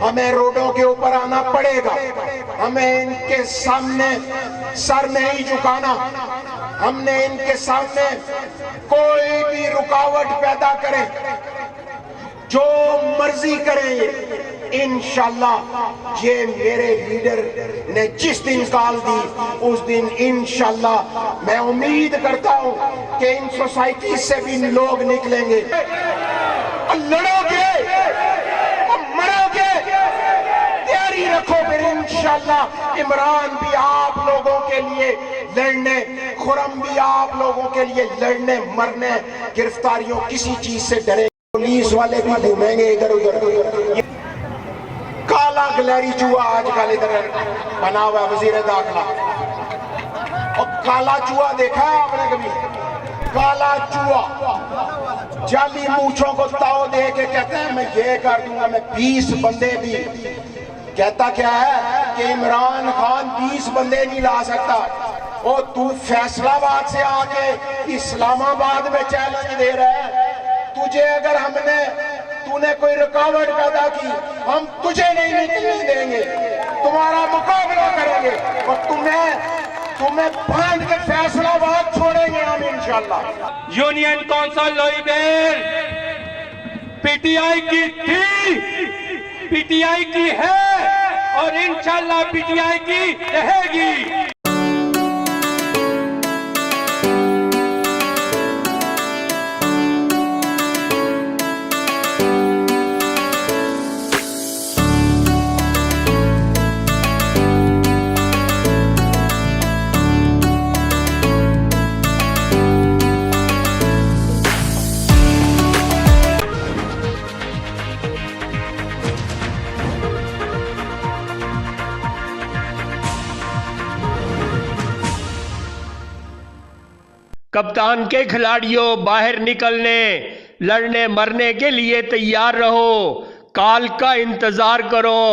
ہمیں روڈوں کے اوپر آنا پڑے گا، ہمیں ان کے سامنے سر نہیں جھکانا، ہم نے ان کے سامنے کوئی بھی رکاوٹ پیدا کرے، جو مرضی کریں انشاءاللہ یہ میرے لیڈر نے جس دن کال دی اس دن انشاءاللہ میں امید کرتا ہوں کہ ان سوسائٹی سے بھی لوگ نکلیں گے، لڑو گے مرو گے، تیاری رکھو پھر انشاءاللہ عمران بھی آپ لوگوں کے لیے لڑنے، خرم بھی آپ لوگوں کے لیے لڑنے مرنے، گرفتاریوں کسی چیز سے ڈرے، پولیس والے بھی گھومیں گے ادھر ادھر۔ کالا گلہری چوہا آج کل ادھر بنا ہوا ہے وزیر داخلہ، اور کالا چوہا دیکھا ہے آپ نے کبھی؟ کالا چوہا جعلی مونچھوں کو تاؤ دے کے کہتا ہے میں یہ کر دوں گا، میں 20 بندے بھی، کہتا کیا ہے کہ عمران خان 20 بندے نہیں لا سکتا، اور تو فیصلہ آباد سے آ کے اسلام آباد میں چیلنج دے رہا ہے، تجھے اگر تو نے کوئی رکاوٹ پیدا کی ہم تجھے نہیں نکلنے دیں گے، تمہارا مقابلہ کریں گے، اور تمہیں باندھ کے فیصلہ آباد چھوڑیں گے ہم انشاءاللہ۔ یونین کونسل لوئی بیر پی ٹی آئی کی تھی، پی ٹی آئی کی ہے، اور انشاءاللہ پی ٹی آئی کی رہے گی۔ کپتان کے کھلاڑیوں باہر نکلنے، لڑنے مرنے کے لیے تیار رہو، کال کا انتظار کرو،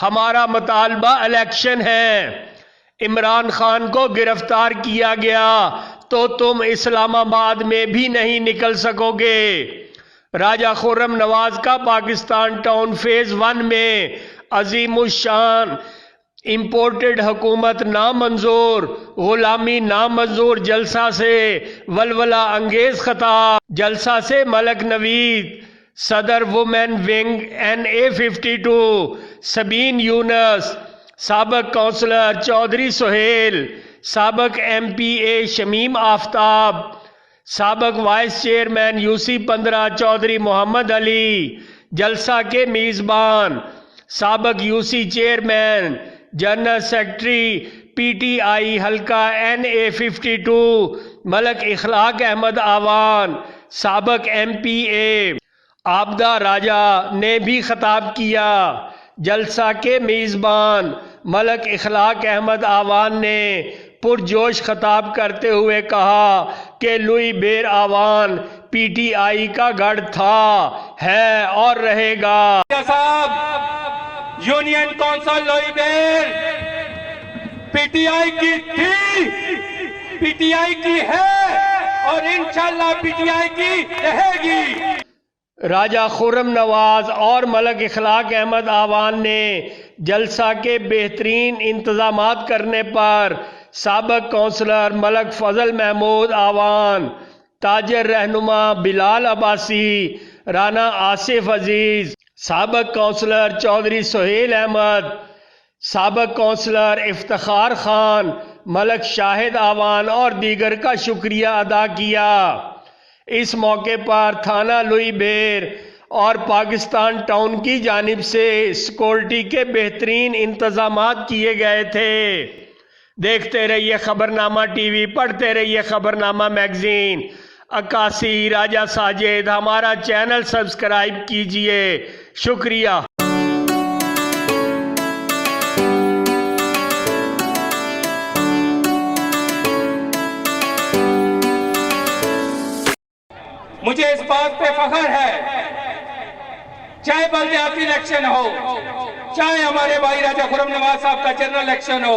ہمارا مطالبہ الیکشن ہے۔ عمران خان کو گرفتار کیا گیا تو تم اسلام آباد میں بھی نہیں نکل سکو گے۔ راجہ خرم نواز کا پاکستان ٹاؤن فیز 1 میں عظیم الشان امپورٹڈ حکومت نامنظور، غلامی نامنظور جلسہ سے ولولہ انگیز خطاب۔ جلسہ سے ملک نوید، صدر وومن ونگ NA52 سبین یونس، سابق کونسلر چودھری سہیل، سابق MPA شمیم آفتاب، سابق وائس چیئرمین UC-15 چودھری محمد علی۔ جلسہ کے میزبان سابق UC chairman, general secretary PTI حلقہ NA52 ملک اخلاق احمد آوان، سابق MPA عابدہ راجہ نے بھی خطاب کیا۔ جلسہ کے میزبان ملک اخلاق احمد آوان نے پرجوش خطاب کرتے ہوئے کہا کہ لوئی بیر آوان PTI کا گڑھ تھا، ہے اور رہے گا۔ یونین کونسل لوئی بیر پی ٹی آئی کی تھی، پی ٹی آئی کی ہے، اور انشاءاللہ پی ٹی آئی کی رہے گی۔ راجہ خرم نواز اور ملک اخلاق احمد آوان نے جلسہ کے بہترین انتظامات کرنے پر سابق کونسلر ملک فضل محمود آوان، تاجر رہنما بلال عباسی، رانا آصف عزیز، سابق کونسلر چودھری سہیل احمد، سابق کونسلر افتخار خان، ملک شاہد آوان اور دیگر کا شکریہ ادا کیا۔ اس موقع پر تھانہ لوئی بیر اور پاکستان ٹاؤن کی جانب سے سیکورٹی کے بہترین انتظامات کیے گئے تھے۔ دیکھتے رہیے خبرنامہ ٹی وی، پڑھتے رہیے خبرنامہ میگزین۔ عکاسی راجہ ساجد، ہمارا چینل سبسکرائب کیجئے، شکریہ۔ مجھے اس بات پہ فخر ہے، چاہے بلدیاتی الیکشن ہو، چاہے ہمارے بھائی راجہ خرم نواز صاحب کا جنرل الیکشن ہو،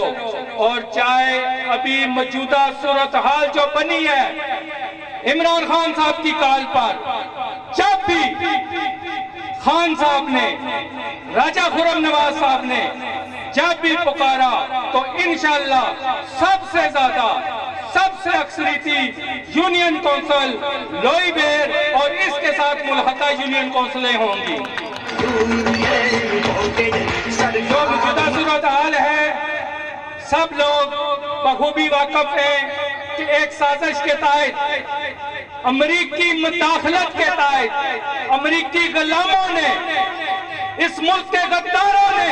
اور چاہے ابھی موجودہ صورتحال جو بنی ہے عمران خان صاحب کی کال پر، جب بھی خان صاحب نے، راجہ خرم نواز صاحب نے جب بھی پکارا تو انشاءاللہ سب سے زیادہ، سب سے اکثریتی یونین کونسل لوئی بیر اور اس کے ساتھ ملحقہ یونین کونسلیں ہوں گی۔ جو موجودہ صورتحال ہے سب لوگ بخوبی واقف ہیں کہ ایک سازش کے تحت، امریکی مداخلت کے تحت، امریکی غلاموں نے، اس ملک کے غداروں نے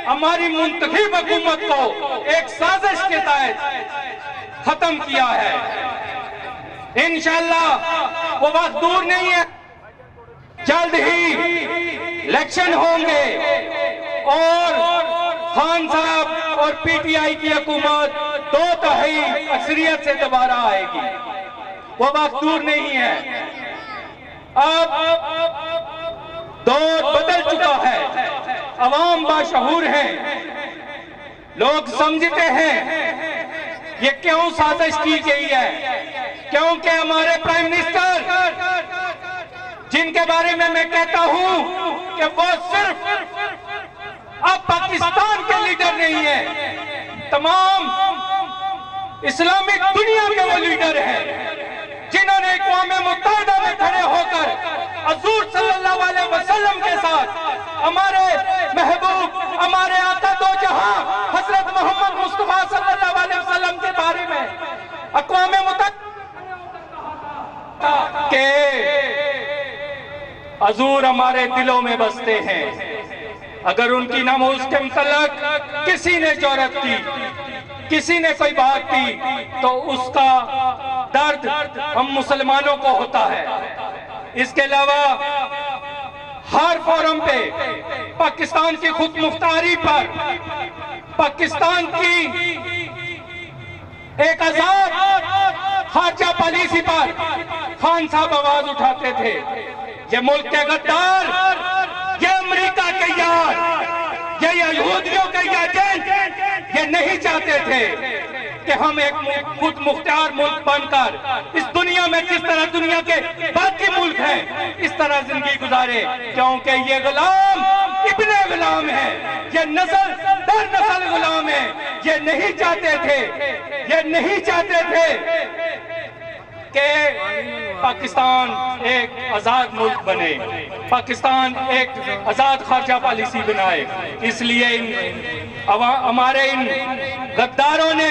ہماری منتخب حکومت کو ایک سازش کے تحت ختم کیا ہے۔ انشاءاللہ وہ وقت دور نہیں ہے، جلد ہی الیکشن ہوں گے اور خان صاحب اور پی ٹی آئی کی حکومت 2/3 اکثریت سے دوبارہ آئے گی۔ وہ وقت دور نہیں ہے، اب دور بدل چکا ہے، عوام باشعور ہیں، لوگ سمجھتے ہیں یہ کیوں سازش کی گئی ہے، کیونکہ ہمارے پرائم منسٹر جن کے بارے میں کہتا ہوں کہ وہ صرف اب پاکستان کے لیڈر نہیں ہیں، تمام اسلامک دنیا کے وہ لیڈر ہیں جنہوں نے اقوام متحدہ میں کھڑے ہو کر حضور صلی اللہ علیہ وسلم کے ساتھ ہمارے محبوب، ہمارے آقا دو جہاں حضرت محمد مصطفیٰ صلی اللہ علیہ وسلم کے بارے میں اقوام متحدہ کہ حضور ہمارے دلوں میں بستے ہیں۔ اگر ان کی ناموس کے متعلق کسی نے جرأت کی، کسی نے کوئی بات کی تو اس کا درد ہم مسلمانوں کو ہوتا ہے۔ اس کے علاوہ ہر فورم پہ پاکستان کی خود مختاری پر، پاکستان کی ایک آزاد خارجہ پالیسی پر خان صاحب آواز اٹھاتے تھے۔ یہ ملک کے غدار، یہ امریکہ کے یار، یہ یہودیوں کے ایجنٹ یہ نہیں چاہتے تھے کہ ہم ایک خود مختار ملک بن کر اس دنیا میں جس طرح دنیا کے باقی ملک ہیں اس طرح زندگی گزارے، کیونکہ یہ غلام ابن غلام ہے، یہ نسل در نسل غلام ہے۔ یہ نہیں چاہتے تھے، یہ نہیں چاہتے تھے کہ پاکستان ایک آزاد ملک بنے، پاکستان ایک آزاد خارجہ پالیسی بنائے۔ اس لیے ہمارے ان غداروں نے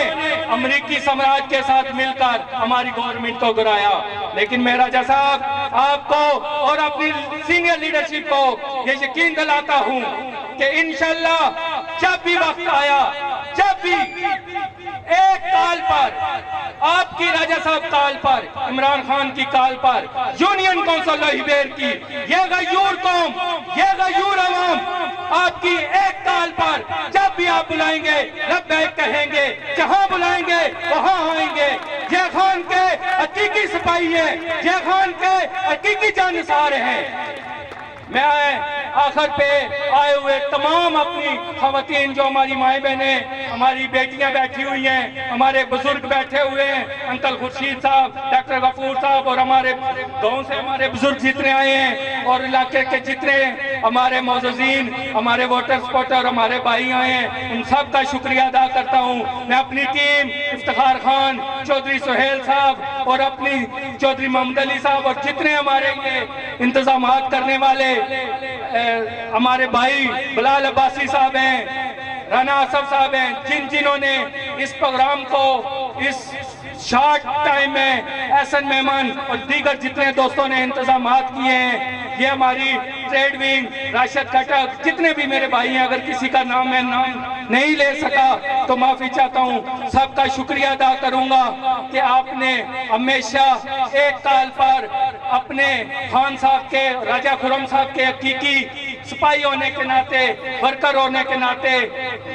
امریکی سامراج کے ساتھ مل کر ہماری گورنمنٹ کو گرایا۔ لیکن میرا جیسا آپ کو اور اپنی سینئر لیڈرشپ کو یہ یقین دلاتا ہوں کہ انشاءاللہ جب بھی وقت آیا، جب بھی ایک کال پر، آپ کی راجہ صاحب کال پر، عمران خان کی کال پر، یونین کونسل لوئی بیر کی، یہ غیور قوم، یہ غیور عوام آپ کی ایک کال پر جب بھی آپ بلائیں گے لبیک کہیں گے، جہاں بلائیں گے وہاں آئیں گے۔ یہ خان کے حقیقی سپاہی ہیں، یہ خان کے حقیقی جانثار ہیں۔ میں آخر پہ آئے ہوئے تمام اپنی خواتین جو ہماری مائیں بہنیں، ہماری بیٹیاں بیٹھی ہوئی ہیں، ہمارے بزرگ بیٹھے ہوئے ہیں، انکل خورشید صاحب، ڈاکٹر غفور صاحب اور ہمارے گاؤں سے ہمارے بزرگ جتنے آئے ہیں اور علاقے کے جتنے ہمارے معززین، ہمارے ووٹر سپورٹر، ہمارے بھائی آئے ہیں، ان سب کا شکریہ ادا کرتا ہوں۔ میں اپنی ٹیم افتخار خان، چودھری سہیل صاحب اور اپنی چودھری محمد علی صاحب اور جتنے ہمارے یہ انتظامات کرنے والے ہمارے بھائی بلال عباسی صاحب ہیں، رانا آصف صاحب ہیں، جنہوں نے اس پروگرام کو اس شارٹ ٹائم میں احسن مہمان اور دیگر جتنے دوستوں نے انتظامات کیے ہیں، یہ ہماری ٹریڈ ونگ، راشد کھٹک، جتنے بھی میرے بھائی ہیں، اگر کسی کا نام میں نام نہیں لے سکا تو معافی چاہتا ہوں۔ سب کا شکریہ ادا کروں گا کہ آپ نے ہمیشہ ایک کال پر اپنے خان صاحب کے، راجہ خرم صاحب کے حقیقی سپاہی ہونے کے ناطے، ورکر ہونے کے ناطے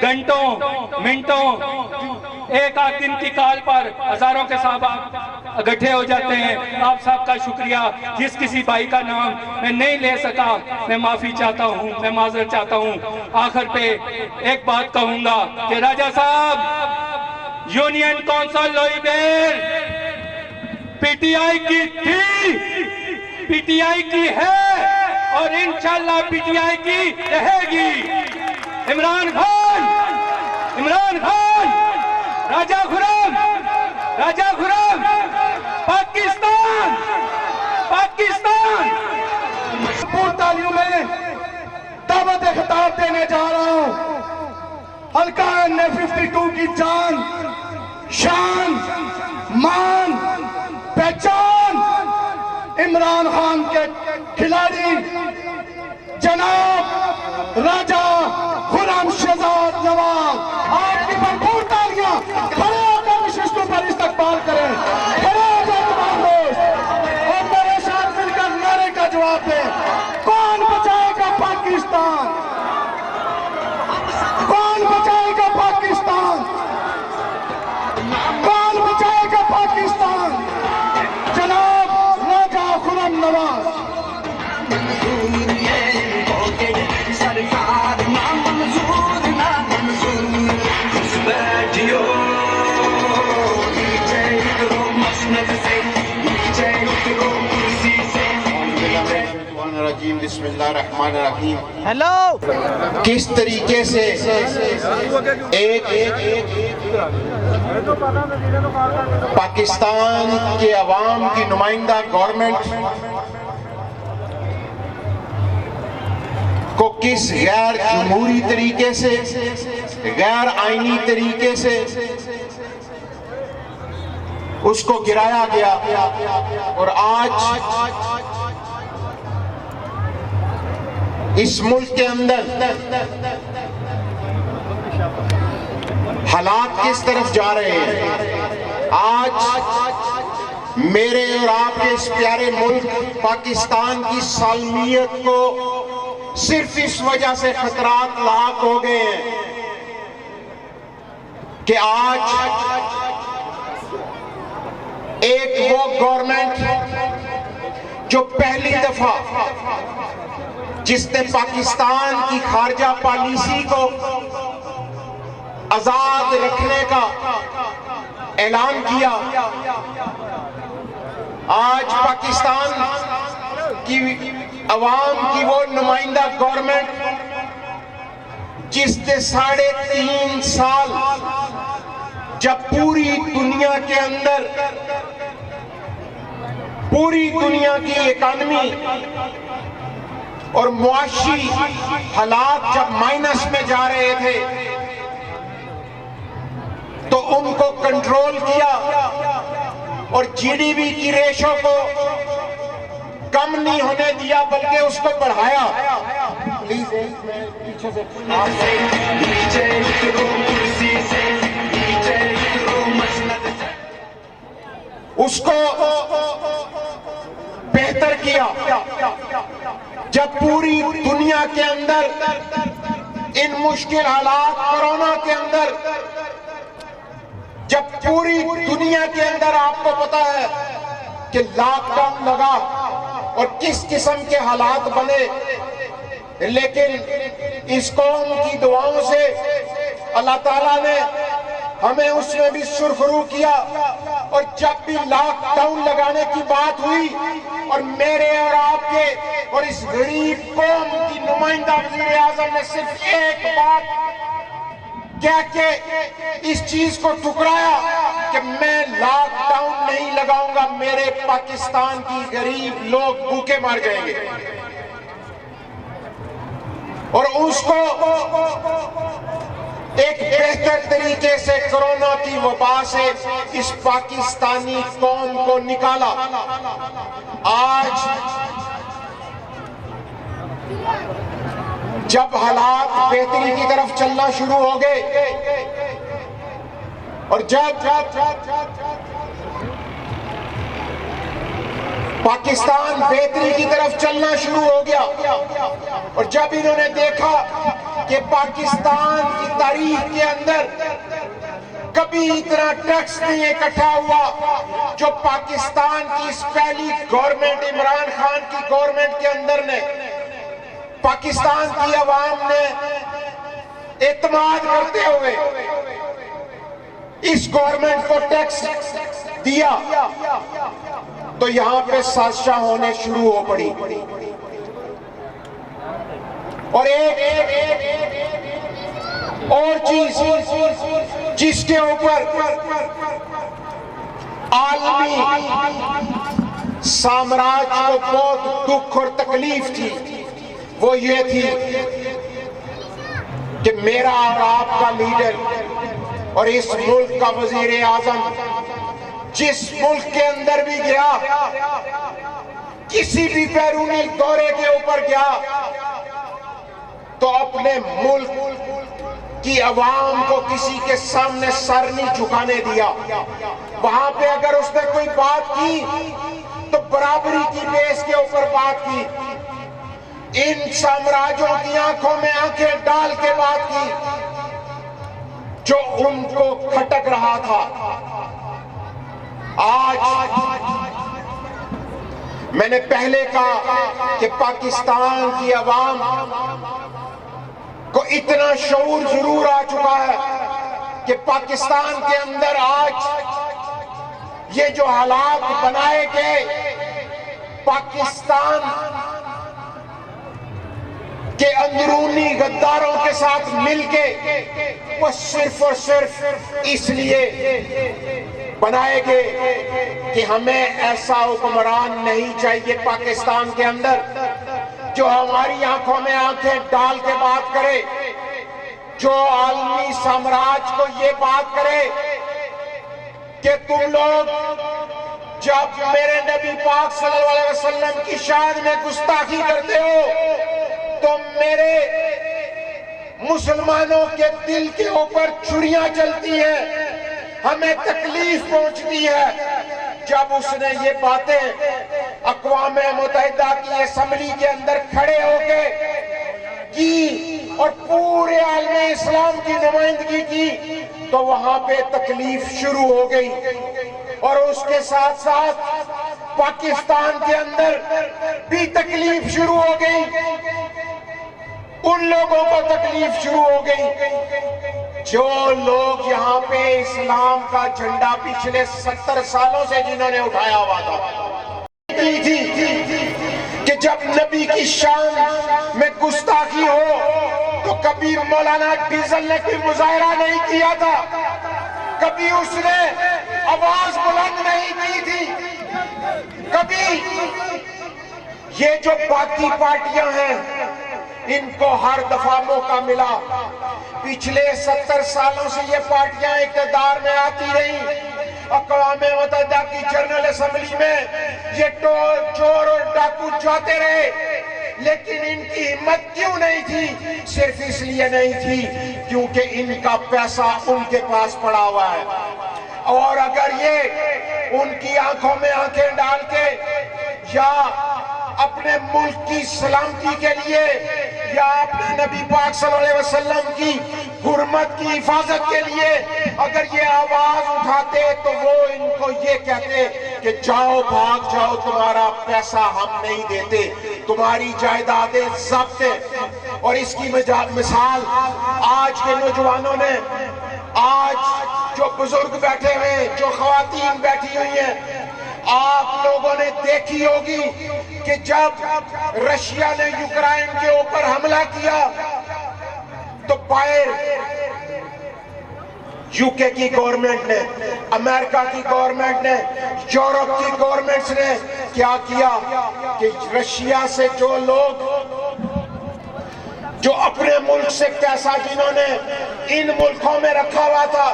گھنٹوں منٹوں ایک آدھ دن کی کال پر ہزاروں کے صاحب اکٹھے ہو جاتے ہیں۔ آپ سب کا شکریہ۔ جس کسی بھائی کا نام میں نہیں لے سکا میں معافی چاہتا ہوں، میں معذرت چاہتا ہوں۔ آخر پہ ایک بات کہوں گا کہ راجہ صاحب، یونین کونسل لوئی بیر پی ٹی آئی کی تھی، پی ٹی آئی کی ہے اور انشاءاللہ پی ٹی آئی کی رہے گی۔ عمران خان، راجہ خرم، پاکستان پورتالیوں میں دعوت خطاب دینے جا رہا ہوں۔ حلقہ N52 کی جان، شان، مان، پہچان عمران خان کے کھلاڑی جناب راجہ خرم شہزاد نواز، آپ کی بھرپور تالیاں، کھڑے ہو کر نشستوں پر استقبال کریں، کھڑے ہو کر تمام دوست اور میرے ساتھ مل کر نعرے کا جواب دیں۔ کون بچائے گا پاکستان؟ کون بچائے گا پاکستان؟ کون بچائے گا پاکستان؟ جناب راجہ خرم نواز۔ سرکار نہ منظور، نہ منظور، اس بیٹھیو نیچے اترو مسند سے، نیچے اترو کرسی سے۔ بسم اللہ الرحمن الرحیم۔ کس طریقے سے ایک پاکستان کے عوام کی نمائندہ گورنمنٹ کو کس غیر جمہوری طریقے سے، غیر آئینی طریقے سے اس کو گرایا گیا، اور آج اس ملک کے اندر حالات کس طرف جا رہے ہیں۔ آج میرے اور آپ کے اس پیارے ملک پاکستان کی سالمیت کو صرف اس وجہ سے خطرات لاحق ہو گئے ہیں کہ آج ایک وہ گورنمنٹ جو پہلی دفعہ جس نے پاکستان کی خارجہ پالیسی کو آزاد رکھنے کا اعلان کیا، آج پاکستان کی عوام کی وہ نمائندہ گورنمنٹ جس نے 3.5 سال جب پوری دنیا کے اندر پوری دنیا کی اکانومی اور معاشی حالات جب مائنس میں جا رہے تھے تو ان کو کنٹرول کیا اور جی ڈی پی کی ریشو کو کم نہیں ہونے دیا بلکہ اس کو بڑھایا۔ پلیز پیچھے سے نیچے اترو کرسی سے، نیچے اترو مسند سے۔ اس کو بہتر کیا جب پوری دنیا کے اندر ان مشکل حالات کورونا کے اندر، جب پوری دنیا کے اندر آپ کو پتا ہے کہ لاک ڈاؤن لگا اور کس قسم کے حالات بنے، لیکن اس قوم کی دعاؤں سے اللہ تعالیٰ نے ہمیں اس میں بھی سرخرو کیا، اور جب بھی لاک ڈاؤن لگانے کی بات ہوئی اور میرے اور آپ کے اور اس غریب قوم کی نمائندہ وزیر اعظم نے صرف ایک بات کہہ کے اس چیز کو ٹکرایا کہ میں لاک ڈاؤن نہیں لگاؤں گا، میرے پاکستان کی غریب لوگ بھوکے مر جائیں گے، اور اس کو ایک بہتر طریقے سے کورونا کی وبا سے اس پاکستانی قوم کو نکالا۔ آج جب حالات بہتری کی طرف چلنا شروع ہو گئے اور جب پاکستان بہتری کی طرف چلنا شروع ہو گیا اور جب انہوں نے دیکھا کہ پاکستان کی تاریخ کے اندر کبھی اتنا ٹیکس نہیں اکٹھا ہوا جو پاکستان کی اس پہلی گورنمنٹ عمران خان کی گورنمنٹ کے اندر نے، پاکستان کی عوام نے اعتماد کرتے ہوئے اس گورنمنٹ کو ٹیکس دیا، تو یہاں پہ سازشاں ہونے شروع ہو پڑی۔ اور ایک اور چیز جس کے اوپر عالمی سامراج کو بہت دکھ اور تکلیف تھی وہ یہ تھی کہ میرا اور آپ کا لیڈر اور اس ملک کا وزیر اعظم جس ملک کے اندر بھی گیا، کسی بھی بیرونی دورے کے اوپر گیا تو اپنے ملک کی عوام کو کسی کے سامنے سر نہیں جھکانے دیا۔ وہاں پہ اگر اس نے کوئی بات کی تو برابری کی بیس کے اوپر بات کی، ان سامراجوں کی آنکھوں میں آنکھیں ڈال کے بات کی جو ان کو کھٹک رہا تھا۔ آج میں نے پہلے کہا کہ پاکستان کی عوام کو اتنا شعور ضرور آ چکا ہے کہ پاکستان کے اندر آج یہ جو حالات بنائے گئے پاکستان کے اندرونی غداروں کے ساتھ مل کے، وہ صرف اور صرف اس لیے بنائے گئے کہ ہمیں ایسا حکمران نہیں چاہیے پاکستان کے اندر جو ہماری آنکھوں میں آنکھیں ڈال کے بات کرے، جو عالمی سامراج کو یہ بات کرے کہ تم لوگ جب میرے نبی پاک صلی اللہ علیہ وسلم کی شان میں گستاخی کرتے ہو تو میرے مسلمانوں کے دل کے اوپر چھریاں چلتی ہیں، ہمیں تکلیف پہنچتی ہے۔ جب اس نے یہ باتیں اقوام متحدہ کی اسمبلی کے اندر کھڑے ہو کے کی اور پورے عالم اسلام کی نمائندگی کی تو وہاں پہ تکلیف شروع ہو گئی، اور اس کے ساتھ ساتھ پاکستان کے اندر بھی تکلیف شروع ہو گئی، ان لوگوں کو تکلیف شروع ہو گئی جو لوگ یہاں پہ اسلام کا جھنڈا پچھلے 70 سالوں سے جنہوں نے اٹھایا ہوا تھا کہ جب نبی کی شان میں گستاخی ہو تو کبھی مولانا ڈیزل نے کوئی مظاہرہ نہیں کیا تھا، کبھی اس نے آواز بلند نہیں کی تھی، کبھی یہ جو باقی پارٹیاں ہیں ان کو ہر دفعہ موقع ملا، پچھلے 70 سالوں سے یہ پارٹیاں اقتدار میں آتی رہی، اقوام متحدہ کی جنرل اسمبلی میں یہ چور اور ڈاکو جاتے رہے، لیکن ان کی ہمت کیوں نہیں تھی؟ صرف اس لیے نہیں تھی کیونکہ ان کا پیسہ ان کے پاس پڑا ہوا ہے، اور اگر یہ ان کی آنکھوں میں آنکھیں ڈال کے یا اپنے ملک کی سلامتی کے لیے یا اپنے نبی پاک صلی اللہ علیہ وسلم کی حرمت کی حفاظت کے لیے اگر یہ آواز اٹھاتے تو وہ ان کو یہ کہتے کہ جاؤ بھاگ جاؤ، تمہارا پیسہ ہم نہیں دیتے، تمہاری جائیدادیں ضبط ہیں۔ اور اس کی مثال آج کے نوجوانوں نے، آج جو بزرگ بیٹھے ہوئے ہیں، جو خواتین بیٹھی ہوئی ہیں، آپ لوگوں نے دیکھی ہوگی کہ جب رشیا نے یوکرائن کے اوپر حملہ کیا تو باہر یوکے کی گورنمنٹ نے، امریکہ کی گورنمنٹ نے، یورپ کی گورنمنٹس نے کیا کیا کہ رشیا سے جو لوگ جو اپنے ملک سے پیسہ جنہوں نے ان ملکوں میں رکھا ہوا تھا،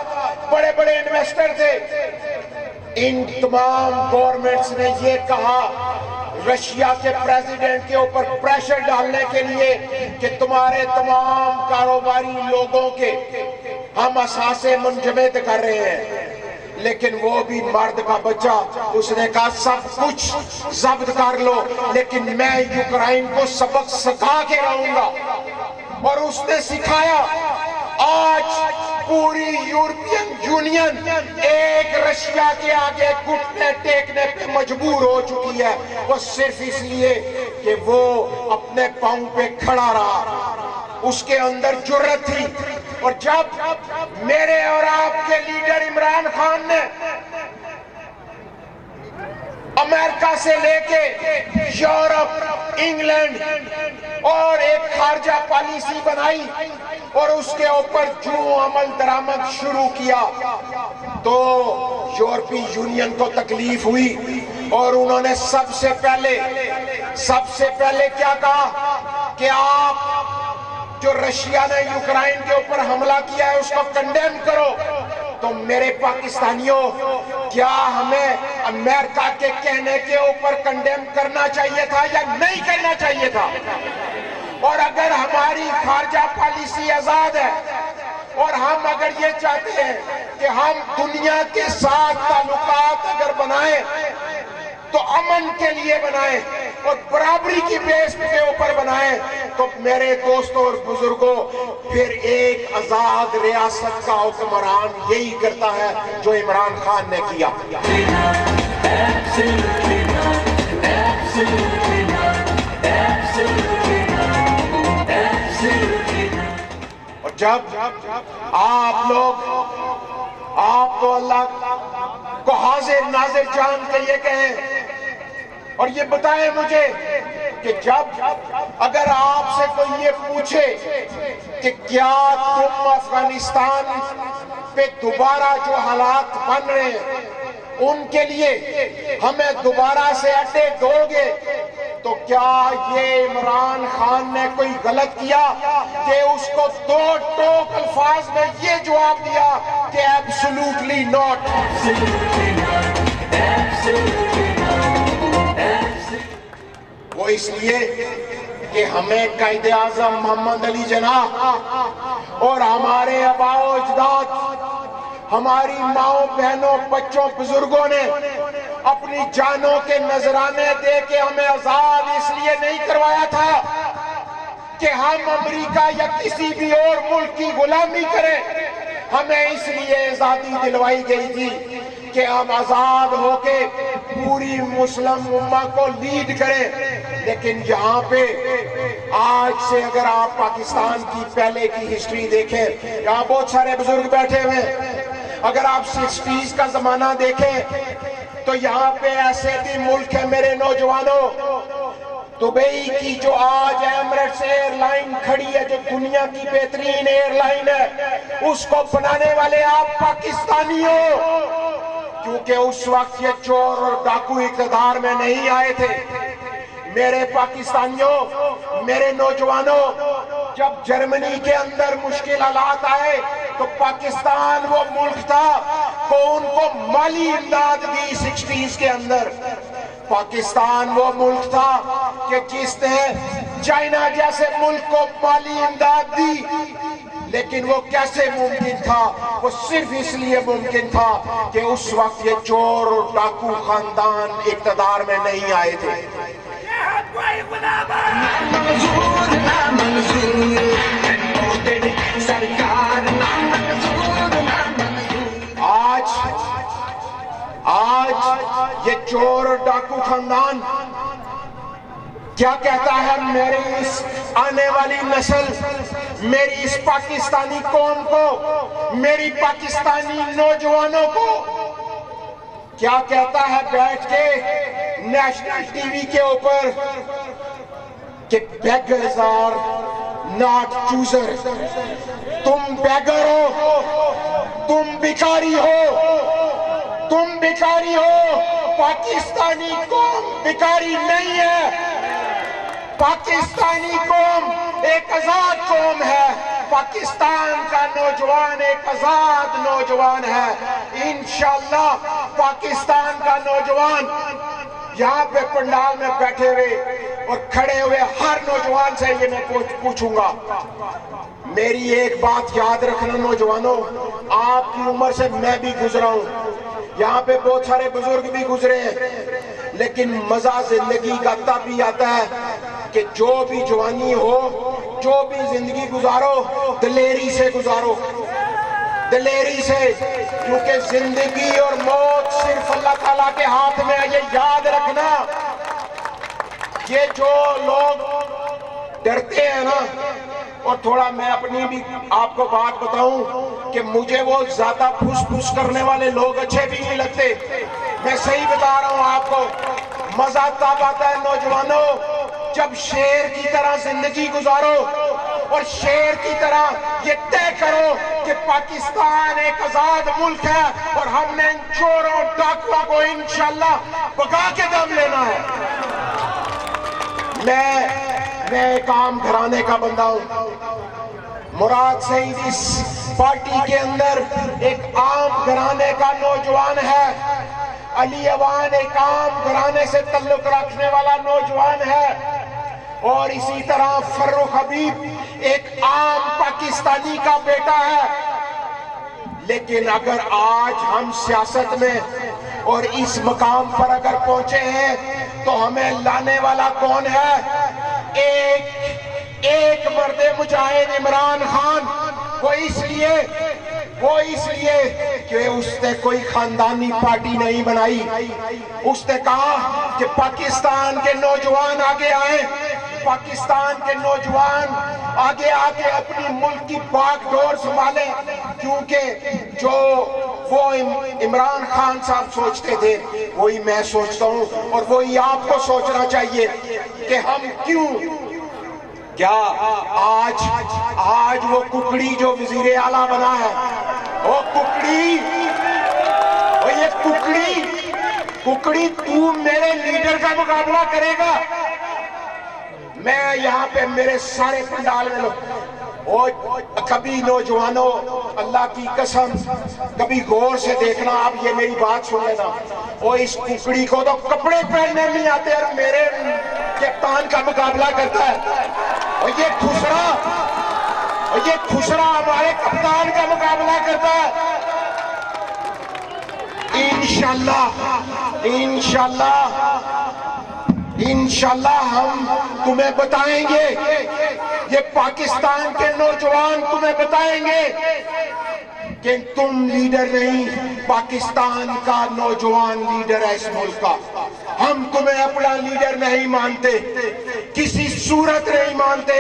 بڑے بڑے انویسٹر تھے، ان تمام گورنمنٹس نے یہ کہا رشیا کے پریزیڈنٹ کے اوپر پریشر ڈالنے کے لیے کہ تمہارے تمام کاروباری لوگوں کے ہم اثاثے منجمد کر رہے ہیں، لیکن وہ بھی مرد کا بچہ، اس نے کہا سب کچھ ضبط کر لو لیکن میں یوکرائن کو سبق سکھا کے رہوں گا، اور اس نے سکھایا۔ آج پوری یورپین یونین ایک رشیا کے آگے گھٹنے ٹیکنے پہ مجبور ہو چکی ہے، وہ صرف اس لیے کہ وہ اپنے پاؤں پہ کھڑا رہا، اس کے اندر جرأت تھی۔ اور جب میرے اور آپ کے لیڈر عمران خان نے امریکہ سے لے کے یورپ، انگلینڈ اور ایک خارجہ پالیسی بنائی اور اس کے اوپر جو عمل درآمد شروع کیا تو یورپی یونین کو تکلیف ہوئی اور انہوں نے سب سے پہلے کیا کہا کہ آپ جو رشیا نے یوکرائن کے اوپر حملہ کیا ہے اس کو کنڈیم کرو. تو میرے پاکستانیوں، کیا ہمیں امریکہ کے کہنے کے اوپر کنڈیم کرنا چاہیے تھا یا نہیں کرنا چاہیے تھا؟ اور اگر ہماری خارجہ پالیسی آزاد ہے اور ہم اگر یہ چاہتے ہیں کہ ہم دنیا کے ساتھ تعلقات اگر بنائیں تو امن کے لیے بنائیں اور برابری کی بیس کے اوپر بنائیں، تو میرے دوستوں اور بزرگوں پھر ایک آزاد ریاست کا حکمران یہی کرتا ہے جو عمران خان نے کیا. اور جب آپ تو اللہ کو حاضر ناظر جان کے یہ کہیں اور یہ بتائیں مجھے کہ جب اگر آپ سے کوئی یہ پوچھے کہ کیا تم افغانستان پہ دوبارہ جو حالات بن رہے ہیں ان کے لیے ہمیں دوبارہ سے اڈے دو گے، تو کیا یہ عمران خان نے کوئی غلط کیا کہ اس کو دو ٹوک الفاظ میں یہ جواب دیا کہ ایبسولوٹلی ناٹ؟ وہ اس لیے کہ ہمیں قائد اعظم محمد علی جناح اور ہمارے آباء و اجداد، ہماری ماؤں بہنوں بچوں بزرگوں نے اپنی جانوں کے نذرانے دے کے ہمیں آزاد اس لیے نہیں کروایا تھا کہ ہم امریکہ یا کسی بھی اور ملک کی غلامی کریں. ہمیں اس لیے آزادی دلوائی گئی تھی کہ ہم آزاد ہو کے پوری مسلم امہ کو لیڈ کریں. لیکن یہاں پہ آج سے اگر آپ پاکستان کی پہلے کی ہسٹری دیکھیں، یہاں بہت سارے بزرگ بیٹھے ہوئے ہیں، اگر آپ 60s کا زمانہ دیکھیں تو یہاں پہ ایسے بھی ملک ہیں میرے نوجوانوں. دبئی کی جو آج ایمریٹس ایئر لائن کھڑی ہے جو دنیا کی بہترین ایئر لائن ہے، اس کو بنانے والے آپ پاکستانی ہو، کیونکہ اس وقت یہ چور اور ڈاکو اقتدار میں نہیں آئے تھے. میرے پاکستانیوں، میرے نوجوانوں، جب جرمنی کے اندر مشکل حالات آئے تو پاکستان وہ ملک تھا کہ ان کو مالی امداد دی 60s کے اندر. پاکستان وہ ملک تھا کہ جس نے چائنا جیسے ملک کو مالی امداد دی. لیکن وہ کیسے ممکن تھا؟ وہ صرف اس لیے ممکن تھا کہ اس وقت یہ چور اور ڈاکو خاندان اقتدار میں نہیں آئے تھے. آج یہ چور اور ڈاکو خاندان کیا کہتا ہے میری اس آنے والی نسل، میری اس پاکستانی قوم کو، میری پاکستانی نوجوانوں کو کیا کہتا ہے بیٹھ کے نیشنل ٹی وی کے اوپر کہ beggars are not choosers. تم بیگر ہو، تم بھکاری ہو، تم بھکاری ہو. پاکستانی قوم بھکاری نہیں ہے. پاکستانی قوم ایک آزاد قوم ہے. پاکستان کا نوجوان ایک آزاد نوجوان ہے. انشاءاللہ پاکستان کا نوجوان یہاں پہ پنڈال میں بیٹھے ہوئے اور کھڑے ہوئے ہر نوجوان سے یہ میں پوچھوں گا، میری ایک بات یاد رکھنا نوجوانوں، آپ کی عمر سے میں بھی گزرا ہوں، یہاں پہ بہت سارے بزرگ بھی گزرے ہیں، لیکن مزہ زندگی کا تب ہی آتا ہے کہ جو بھی جوانی ہو، جو بھی زندگی گزارو، دلیری سے گزارو، دلیری سے، کیونکہ زندگی اور موت صرف اللہ تعالیٰ کے ہاتھ میں ہے. یہ یاد رکھنا. یہ جو لوگ ڈرتے ہیں نا، اور تھوڑا میں اپنی بھی آپ کو بات بتاؤں کہ مجھے وہ زیادہ پھس پھس کرنے والے لوگ اچھے بھی نہیں لگتے. میں صحیح بتا رہا ہوں آپ کو. مزہ تب آتا ہے نوجوانوں جب شیر کی طرح زندگی گزارو اور شیر کی طرح یہ طے کرو کہ پاکستان ایک آزاد ملک ہے اور ہم نے ان چوروں ڈاکوؤں کو انشاءاللہ بگا کے دم لینا ہے۔ میں ایک عام گھرانے کا بندہ ہوں۔ مراد سعید اس پارٹی کے اندر ایک عام گھرانے کا نوجوان ہے۔ علی اوان ایک عام گھرانے سے تعلق رکھنے والا نوجوان ہے، اور اسی طرح فرخ حبیب ایک عام پاکستانی کا بیٹا ہے۔ لیکن اگر آج ہم سیاست میں اور اس مقام پر اگر پہنچے ہیں تو ہمیں لانے والا کون ہے؟ ایک مرد مجاہد عمران خان۔ وہ اس لیے کہ اس نے کوئی خاندانی پارٹی نہیں بنائی۔ اس نے کہا کہ پاکستان کے نوجوان آگے آئیں، پاکستان کے نوجوان آگے آ کے اپنی ملک کی باغ ڈور سنبھالیں، کیونکہ جو وہ عمران خان صاحب سوچتے تھے وہی میں سوچتا ہوں، اور وہی آپ کو سوچنا چاہیے کہ ہم کیا آج وہ ککڑی جو وزیر اعلیٰ بنا ہے، وہ یہ ککڑی تو میرے لیڈر کا مقابلہ کرے گا؟ میں یہاں پہ میرے سارے پنڈال میں کبھی نوجوانوں، اللہ کی قسم کبھی غور سے دیکھنا، آپ یہ میری بات سن لینا، وہ اس ککڑی کو تو کپڑے پہننے نہیں آتے اور میرے کپتان کا مقابلہ کرتا ہے، اور یہ خسرا ہمارے کپتان کا مقابلہ کرتا ہے۔ انشاءاللہ ہم تمہیں بتائیں گے، یہ پاکستان کے نوجوان تمہیں بتائیں گے کہ تم لیڈر نہیں، پاکستان کا نوجوان لیڈر ہے اس ملک کا۔ ہم تمہیں اپنا لیڈر نہیں مانتے، کسی صورت نہیں مانتے،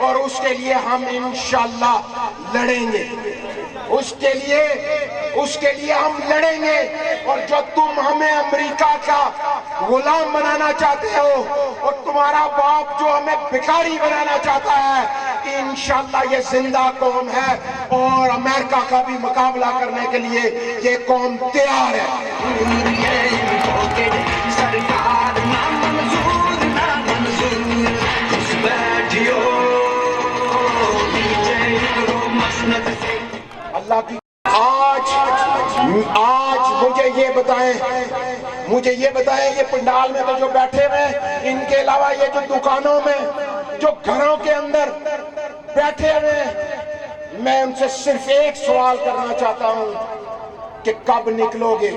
اور اس کے لیے ہم انشاءاللہ لڑیں گے، اس کے لیے ہم لڑیں گے۔ اور جو تم ہمیں امریکہ کا غلام بنانا چاہتے ہو، اور تمہارا باپ جو ہمیں بھکاری بنانا چاہتا ہے، انشاءاللہ یہ زندہ قوم ہے، اور امریکہ کا بھی مقابلہ کرنے کے لیے یہ قوم تیار ہے۔ سرکار نہ منظور نہ منظور بیٹھیو مسند سے اللہ کی آج مجھے یہ بتائیں یہ پنڈال میں تو جو بیٹھے ہوئے، ان کے علاوہ یہ جو دکانوں میں، جو گھروں کے اندر بیٹھے ہوئے، میں ان سے صرف ایک سوال کرنا چاہتا ہوں کہ کب نکلو گے؟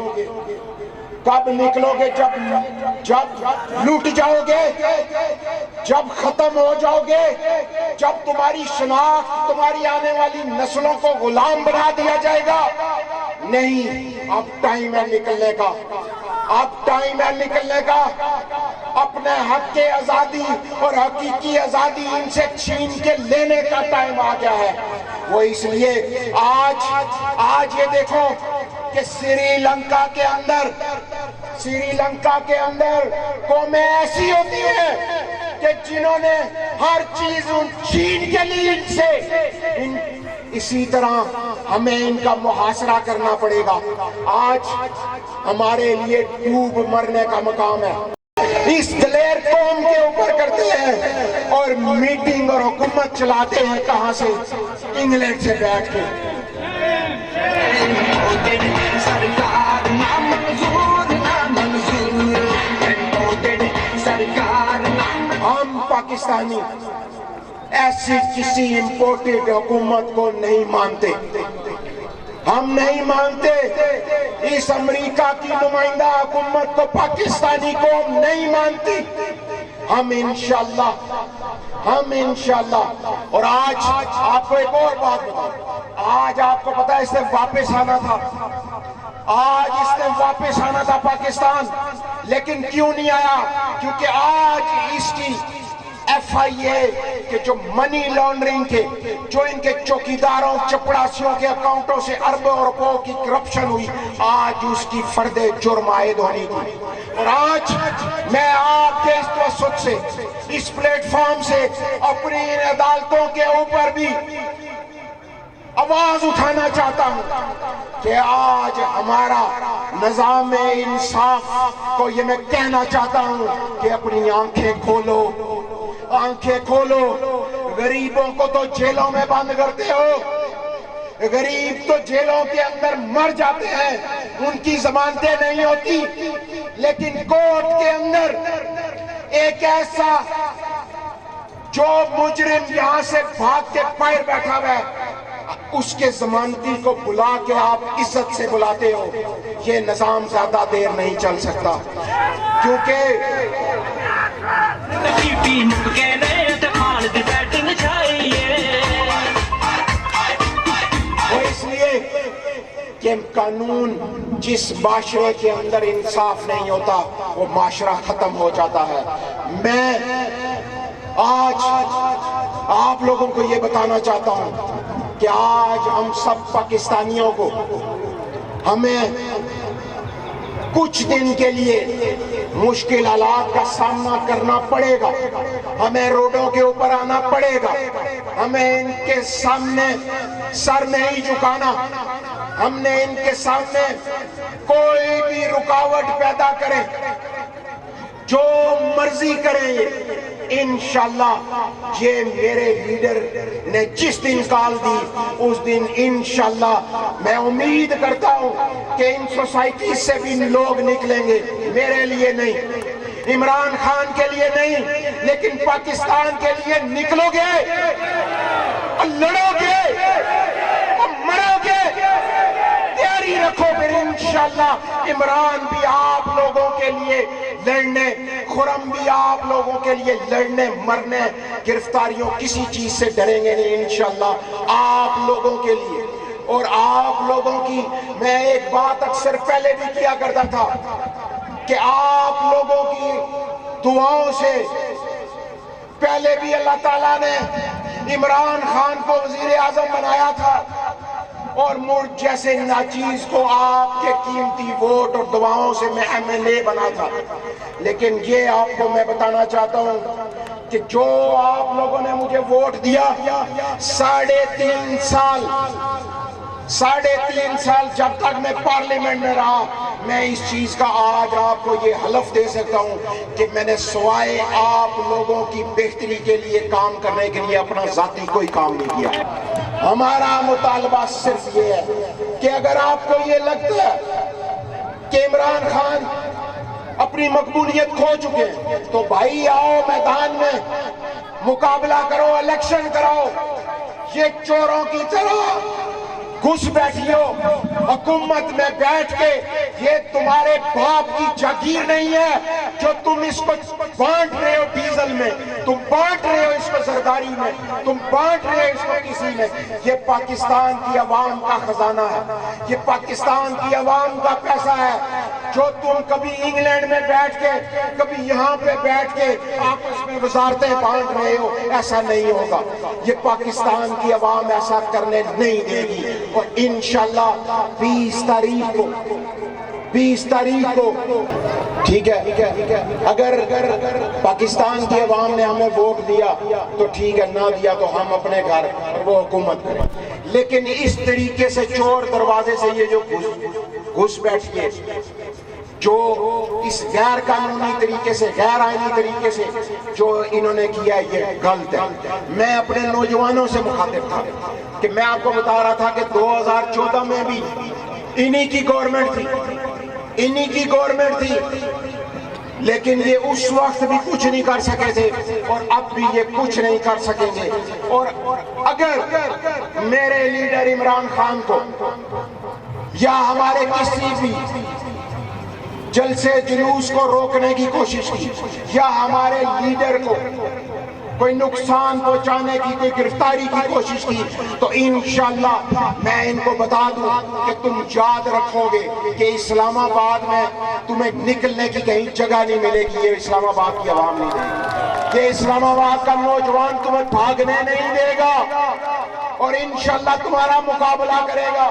جب لوٹ جاؤ گے، جب ختم ہو جاؤ گے، جب تمہاری شناخت تمہاری آنے والی نسلوں کو غلام بنا دیا جائے گا؟ نہیں، اب ٹائم ہے نکلنے کا، اپنے حق کے آزادی اور حقیقی آزادی ان سے چھین کے لینے کا ٹائم آ گیا ہے۔ وہ اس لیے آج یہ دیکھو کہ سری لنکا کے اندر قومیں ایسی ہوتی ہیں کہ جنہوں نے ہر چیز چھین کے لی ان سے، اسی طرح ہمیں ان کا محاصرہ کرنا پڑے گا۔ آج ہمارے لیے ڈوب مرنے کا مقام ہے، اس دلیر قوم کے اوپر کرتے ہیں، اور میٹنگ اور حکومت چلاتے ہیں کہاں سے؟ انگلینڈ سے بیٹھ کے۔ سرکار نہ منظور نہ منظور سرکار ہم پاکستانی ایسی کسی امپورٹڈ حکومت کو نہیں مانتے، ہم نہیں مانتے اس امریکہ کی نمائندہ حکومت کو، پاکستانی قوم نہیں مانتی۔ ہم انشاءاللہ اور آج آپ کو ایک اور بات بتاؤں، آج آپ کو پتا ہے اس نے واپس آنا تھا پاکستان، لیکن کیوں نہیں آیا؟ کیونکہ آج FIA کے جو منی لانڈرنگ کے جو ان کے چوکیداروں چپڑاسیوں کے اکاؤنٹوں سے اربوں روپوں کی کرپشن ہوئی، آج اس کی فرد جرم عائد ہونی تھی۔ اور آج میں آپ کے اس توسط سے اس پلیٹ فارم سے اپنی ان عدالتوں کے اوپر بھی آواز اٹھانا چاہتا ہوں کہ آج ہمارا نظام انصاف کو یہ میں کہنا چاہتا ہوں کہ اپنی آنکھیں کھولو، آنکھیں کھولو۔ غریبوں کو تو جیلوں میں بند کرتے ہو، غریب تو جیلوں کے اندر مر جاتے ہیں، ان کی ضمانتیں نہیں ہوتی، لیکن کورٹ کے اندر ایک ایسا جو مجرم یہاں سے بھاگ کے باہر بیٹھا ہوا ہے، اس کے ضمانتی کو بلا کے آپ عزت سے بلاتے ہو۔ یہ نظام زیادہ دیر نہیں چل سکتا، کیونکہ وہ اس لیے کہ قانون جس معاشرے کے اندر انصاف نہیں ہوتا وہ معاشرہ ختم ہو جاتا ہے۔ میں آج آپ لوگوں کو یہ بتانا چاہتا ہوں کہ آج ہم سب پاکستانیوں کو ہمیں کچھ دن کے لیے مشکل حالات کا سامنا کرنا پڑے گا، ہمیں روڈوں کے اوپر آنا پڑے گا، ہمیں ان کے سامنے سر نہیں جھکانا، ہم نے ان کے سامنے کوئی بھی رکاوٹ پیدا کرے، جو مرضی کریں، انشاءاللہ یہ میرے لیڈر نے جس دن کال دی اس دن انشاءاللہ میں امید کرتا ہوں کہ ان سوسائٹی سے بھی لوگ نکلیں گے، میرے لیے نہیں، عمران خان کے لیے نہیں، لیکن پاکستان کے لیے نکلو گے اور لڑو گے اور مرو گے، تیاری رکھو پھر انشاءاللہ عمران بھی آپ لوگوں کے لیے لڑنے، خرم بھی آپ لوگوں کے لیے لڑنے مرنے، گرفتاریوں کسی چیز سے ڈریں گے نہیں انشاءاللہ آپ لوگوں کے لیے۔ اور آپ لوگوں کی میں ایک بات اکثر پہلے بھی کیا کرتا تھا کہ آپ لوگوں کی دعاؤں سے پہلے بھی اللہ تعالیٰ نے عمران خان کو وزیر اعظم بنایا تھا اور ملک جیسے ناچیز کو آپ کے قیمتی ووٹ اور دعاؤں سے میں MLA بنا تھا۔ لیکن یہ آپ کو میں بتانا چاہتا ہوں کہ جو آپ لوگوں نے مجھے ووٹ دیا، 3.5 سال جب تک میں پارلیمنٹ میں رہا، میں اس چیز کا آج آپ کو یہ حلف دے سکتا ہوں کہ میں نے سوائے آپ لوگوں کی بہتری کے لیے کام کرنے کے لیے اپنا ذاتی کوئی کام نہیں کیا۔ ہمارا مطالبہ صرف یہ ہے کہ اگر آپ کو یہ لگتا ہے کہ عمران خان اپنی مقبولیت کھو چکے ہیں تو بھائی آؤ میدان میں مقابلہ کرو، الیکشن کراؤ، یہ چوروں کی طرح گھس بیٹھیو حکومت میں بیٹھ کے، یہ تمہارے باپ کی جاگیر نہیں ہے جو تم اس کو بانٹ رہے ہو ڈیزل میں، تم بانٹ رہے ہو اس کو زرداری میں، تم بانٹ رہے ہو اس کو کسی میں۔ یہ پاکستان کی عوام کا خزانہ ہے، یہ پاکستان کی عوام کا پیسہ ہے جو تم کبھی انگلینڈ میں بیٹھ کے کبھی یہاں پہ بیٹھ کے آپس میں وزارتیں بانٹ رہے ہو، ایسا نہیں ہوگا۔ یہ پاکستان کی عوام ایسا کرنے نہیں دے گی۔ اور انشاءاللہ 20 تاریخ کو ٹھیک ہے، اگر پاکستان کی عوام نے ہمیں ووٹ دیا تو ٹھیک ہے، نہ دیا تو ہم اپنے گھر وہ حکومت کریں، لیکن اس طریقے سے چور دروازے سے یہ جو گھس بیٹھیے، جو اس غیر قانونی طریقے سے، غیر آئینی طریقے سے جو انہوں نے کیا، یہ غلط ہے۔ میں اپنے نوجوانوں سے مخاطب تھا کہ میں آپ کو بتا رہا تھا کہ 2014 میں بھی انہی کی گورنمنٹ تھی، لیکن یہ اس وقت بھی کچھ نہیں کر سکے تھے اور اب بھی یہ کچھ نہیں کر سکیں گے۔ اور اگر میرے لیڈر عمران خان کو یا ہمارے کسی بھی جلسے جلوس کو روکنے کی کوشش کی یا ہمارے لیڈر کو کوئی نقصان پہنچانے کی، کوئی گرفتاری کی کوشش کی، تو انشاءاللہ میں ان کو بتا دوں کہ تم یاد رکھو گے کہ اسلام آباد میں تمہیں نکلنے کی کہیں جگہ نہیں ملے گی، یہ اسلام آباد کی عوام نہیں دے گی۔ کہ اسلام آباد کا نوجوان تمہیں بھاگنے نہیں دے گا اور انشاءاللہ تمہارا مقابلہ کرے گا.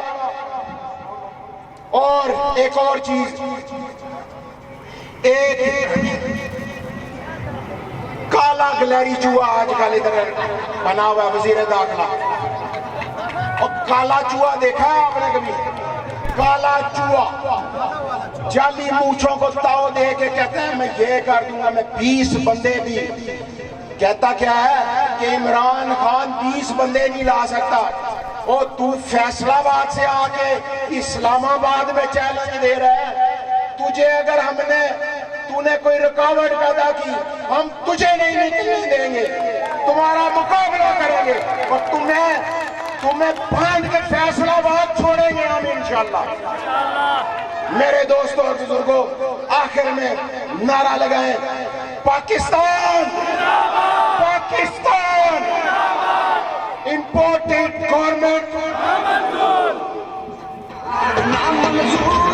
اور ایک اور چیز, ایک کالا گلہری چوہا آج کل ادھر بنا ہوا ہے وزیر داخلہ. اور کالا چوہا دیکھا ہے آپ نے کبھی؟ کالا چوہا جعلی مونچھوں کو تاؤ دے کے کہتا ہے میں یہ کر دوں گا, میں 20 بندے بھی. کہتا کیا ہے کہ عمران خان 20 بندے نہیں لا سکتا, اور تو فیصلہ آباد سے آ کے اسلام آباد میں چیلنج دے رہا ہے. تجھے اگر تو نے کوئی رکاوٹ پیدا کی, ہم تجھے نہیں نکلنے دیں گے, تمہارا مقابلہ کریں گے اور تمہیں باندھ کے فیصلہ آباد چھوڑیں گے ہم انشاءاللہ. میرے دوستوں اور بزرگوں, آخر میں نعرہ لگائیں, پاکستان پاکستان, امپورٹنٹ گورنمنٹ نامنظور